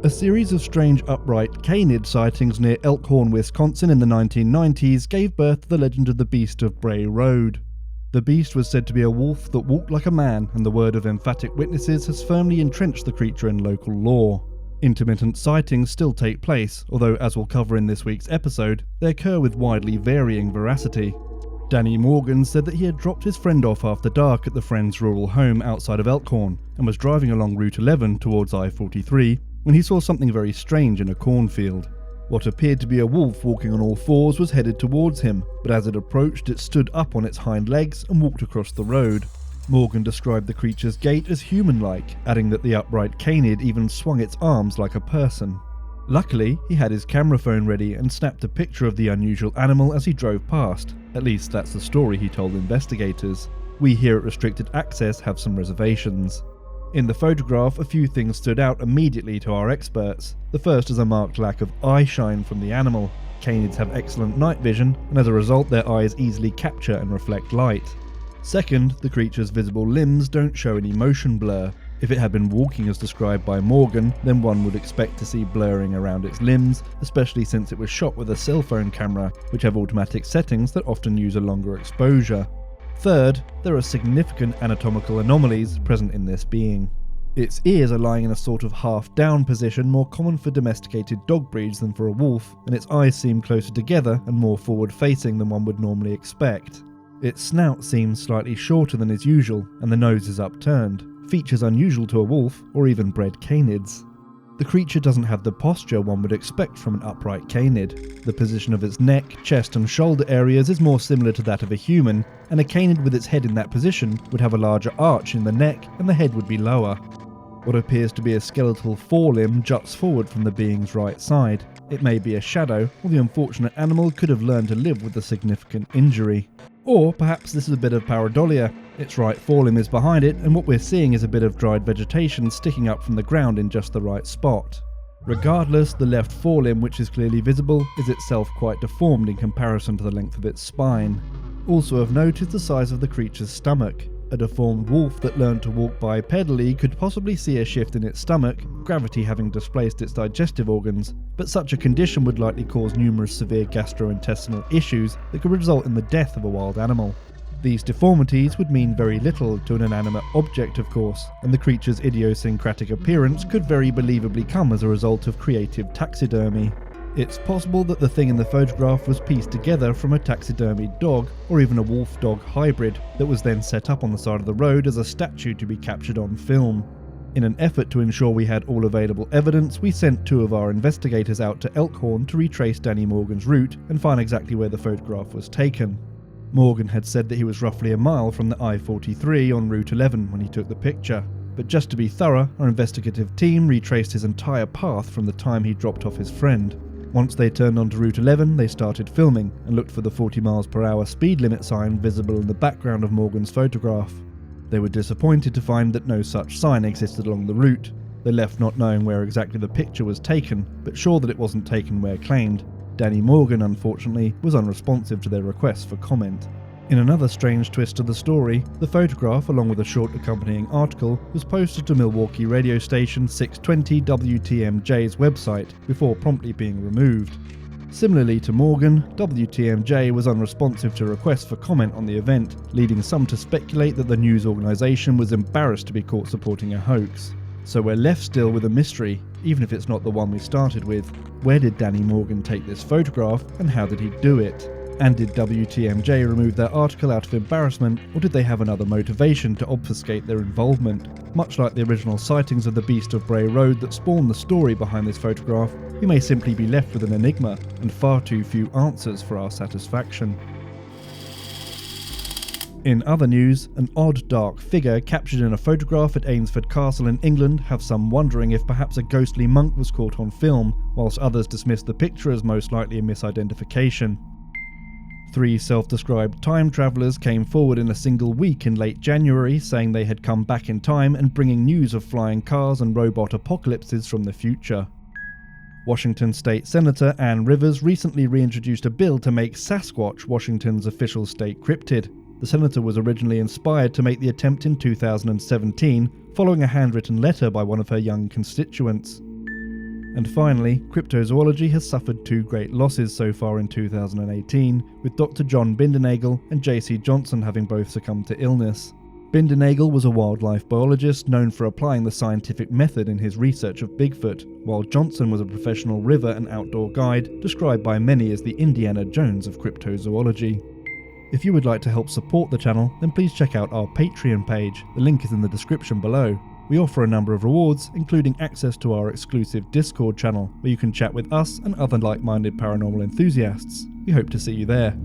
A series of strange upright canid sightings near Elkhorn, Wisconsin in the 1990s gave birth to the legend of the Beast of Bray Road. The beast was said to be a wolf that walked like a man, and the word of emphatic witnesses has firmly entrenched the creature in local lore. Intermittent sightings still take place, although as we'll cover in this week's episode, they occur with widely varying veracity. Danny Morgan said that he had dropped his friend off after dark at the friend's rural home outside of Elkhorn, and was driving along Route 11 towards I-43 when he saw something very strange in a cornfield. What appeared to be a wolf walking on all fours was headed towards him, but as it approached it stood up on its hind legs and walked across the road. Morgan described the creature's gait as human-like, adding that the upright canid even swung its arms like a person. Luckily, he had his camera phone ready and snapped a picture of the unusual animal as he drove past. At least that's the story he told investigators. We here at Restricted Access have some reservations. In the photograph, a few things stood out immediately to our experts. The first is a marked lack of eye shine from the animal. Canids have excellent night vision, and as a result their eyes easily capture and reflect light. Second, the creature's visible limbs don't show any motion blur. If it had been walking as described by Morgan, then one would expect to see blurring around its limbs, especially since it was shot with a cell phone camera, which have automatic settings that often use a longer exposure. Third, there are significant anatomical anomalies present in this being. Its ears are lying in a sort of half-down position more common for domesticated dog breeds than for a wolf, and its eyes seem closer together and more forward-facing than one would normally expect. Its snout seems slightly shorter than is usual, and the nose is upturned, features unusual to a wolf or even bred canids. The creature doesn't have the posture one would expect from an upright canid. The position of its neck, chest and shoulder areas is more similar to that of a human, and a canid with its head in that position would have a larger arch in the neck and the head would be lower. What appears to be a skeletal forelimb juts forward from the being's right side. It may be a shadow, or the unfortunate animal could have learned to live with a significant injury. Or perhaps this is a bit of pareidolia. Its right forelimb is behind it, and what we're seeing is a bit of dried vegetation sticking up from the ground in just the right spot. Regardless, the left forelimb, which is clearly visible, is itself quite deformed in comparison to the length of its spine. Also of note is the size of the creature's stomach. A deformed wolf that learned to walk bipedally could possibly see a shift in its stomach, gravity having displaced its digestive organs, but such a condition would likely cause numerous severe gastrointestinal issues that could result in the death of a wild animal. These deformities would mean very little to an inanimate object, of course, and the creature's idiosyncratic appearance could very believably come as a result of creative taxidermy. It's possible that the thing in the photograph was pieced together from a taxidermied dog, or even a wolf-dog hybrid, that was then set up on the side of the road as a statue to be captured on film. In an effort to ensure we had all available evidence, we sent two of our investigators out to Elkhorn to retrace Danny Morgan's route and find exactly where the photograph was taken. Morgan had said that he was roughly a mile from the I-43 on Route 11 when he took the picture, but just to be thorough, our investigative team retraced his entire path from the time he dropped off his friend. Once they turned onto Route 11, they started filming and looked for the 40 mph speed limit sign visible in the background of Morgan's photograph. They were disappointed to find that no such sign existed along the route. They left not knowing where exactly the picture was taken, but sure that it wasn't taken where claimed. Danny Morgan, unfortunately, was unresponsive to their requests for comment. In another strange twist to the story, the photograph, along with a short accompanying article, was posted to Milwaukee radio station 620 WTMJ's website before promptly being removed. Similarly to Morgan, WTMJ was unresponsive to requests for comment on the event, leading some to speculate that the news organisation was embarrassed to be caught supporting a hoax. So we're left still with a mystery, even if it's not the one we started with. Where did Danny Morgan take this photograph, and how did he do it? And did WTMJ remove their article out of embarrassment, or did they have another motivation to obfuscate their involvement? Much like the original sightings of the Beast of Bray Road that spawned the story behind this photograph, we may simply be left with an enigma and far too few answers for our satisfaction. In other news, an odd dark figure captured in a photograph at Ainsford Castle in England have some wondering if perhaps a ghostly monk was caught on film, whilst others dismissed the picture as most likely a misidentification. 3 self-described time travellers came forward in a single week in late January saying they had come back in time and bringing news of flying cars and robot apocalypses from the future. Washington State Senator Ann Rivers recently reintroduced a bill to make Sasquatch Washington's official state cryptid. The senator was originally inspired to make the attempt in 2017, following a handwritten letter by one of her young constituents. And finally, cryptozoology has suffered two great losses so far in 2018, with Dr. John Bindernagel and J.C. Johnson having both succumbed to illness. Bindernagel was a wildlife biologist known for applying the scientific method in his research of Bigfoot, while Johnson was a professional river and outdoor guide, described by many as the Indiana Jones of cryptozoology. If you would like to help support the channel, then please check out our Patreon page, the link is in the description below. We offer a number of rewards, including access to our exclusive Discord channel, where you can chat with us and other like-minded paranormal enthusiasts. We hope to see you there.